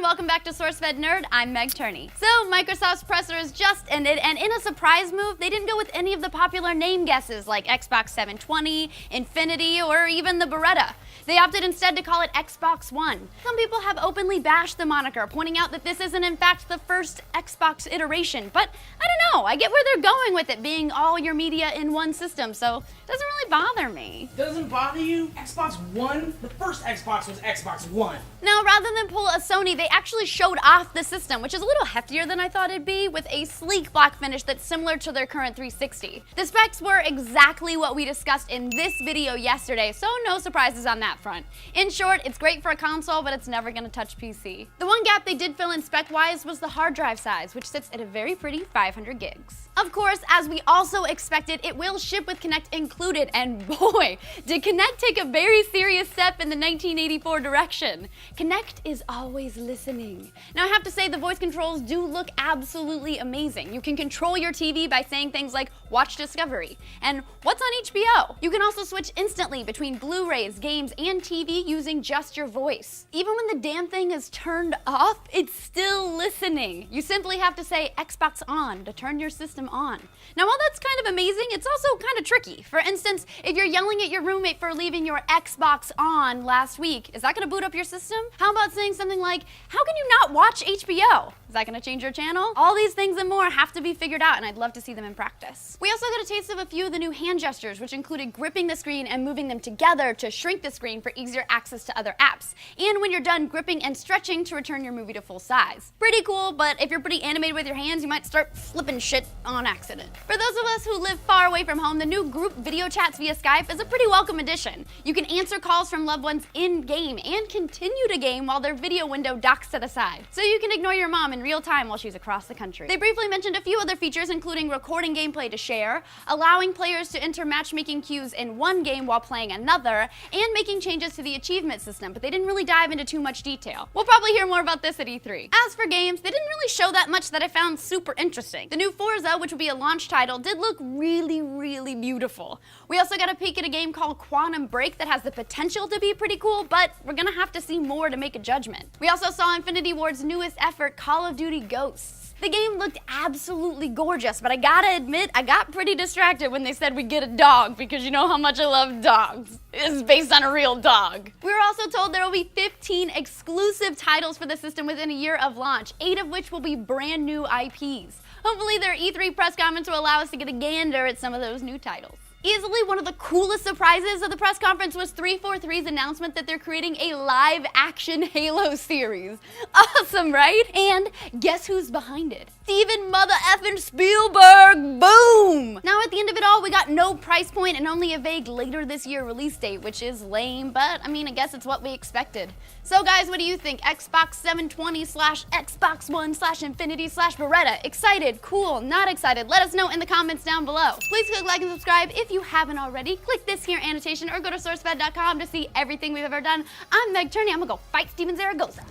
welcome back to SourceFedNerd. I'm Meg Turney. So, Microsoft's presser has just ended, and in a surprise move, they didn't go with any of the popular name guesses like Xbox 720, Infinity, or even the Beretta. They opted instead to call it Xbox One. Some people have openly bashed the moniker, pointing out that this isn't in fact the first Xbox iteration, but I don't know, I get where they're going with it being all your media in one system, so it doesn't really bother me. Doesn't bother you? Xbox One? The first Xbox was Xbox One. Now, rather than pull a Sony, they actually showed off the system, which is a little heftier than I thought it'd be, with a sleek black finish that's similar to their current 360. The specs were exactly what we discussed in this video yesterday, so no surprises on that front. In short, it's great for a console, but it's never gonna touch PC. The one gap they did fill in spec-wise was the hard drive size, which sits at a very pretty 500 gigs. Of course, as we also expected, it will ship with Kinect included, and boy, did Kinect take a very serious step in the 1984 direction. Kinect is always listening. Now, I have to say, the voice controls do look absolutely amazing. You can control your TV by saying things like, watch Discovery, and what's on HBO? You can also switch instantly between Blu-rays, games, and TV using just your voice. Even when the damn thing is turned off, it's still listening. You simply have to say Xbox on to turn your system on. Now, while that's kind of amazing, it's also kind of tricky. For instance, if you're yelling at your roommate for leaving your Xbox on last week, is that gonna boot up your system? How about saying something like, how can you not watch HBO? Is that gonna change your channel? All these things and more have to be figured out, and I'd love to see them in practice. We also got a taste of a few of the new hand gestures, which included gripping the screen and moving them together to shrink the screen for easier access to other apps. And when you're done, gripping and stretching to return your movie to full size. Pretty cool, but if you're pretty animated with your hands, you might start flipping shit on accident. For those of us who live far away from home, the new group video chats via Skype is a pretty welcome addition. You can answer calls from loved ones in-game and continue to game while their video window docks to the side. So you can ignore your mom in real time while she's across the country. They briefly mentioned a few other features, including recording gameplay to share, allowing players to enter matchmaking queues in one game while playing another, and making changes to the achievement system, but they didn't really dive into too much detail. We'll probably hear more about this at E3. As for games, they didn't really show that much that I found super interesting. The new Forza, which will be a launch title, did look really beautiful. We also got a peek at a game called Quantum Break that has the potential to be pretty cool, but we're gonna have to see more to make a judgment. We also saw Infinity Ward's newest effort, Call of Duty Ghosts. The game looked absolutely gorgeous, but I gotta admit, I got pretty distracted when they said we get a dog, because you know how much I love dogs. It's based on a real dog. We were also told there will be 15 exclusive titles for the system within a year of launch, 8 of which will be brand new IPs. Hopefully their E3 press conference will allow us to get a gander at some of those new titles. Easily one of the coolest surprises of the press conference was 343's announcement that they're creating a live-action Halo series. Awesome, right? And guess who's behind it? Steven mother-effing Spielberg! Boom! Now at the end of it all, we got no price point and only a vague later this year release date, which is lame, but I mean, I guess it's what we expected. So guys, what do you think? Xbox 720 / Xbox One / Infinity / Beretta. Excited? Cool? Not excited? Let us know in the comments down below. Please click like and subscribe if you haven't already. Click this here annotation or go to SourceFed.com to see everything we've ever done. I'm Meg Turney. I'm gonna go fight Steven Zaragoza.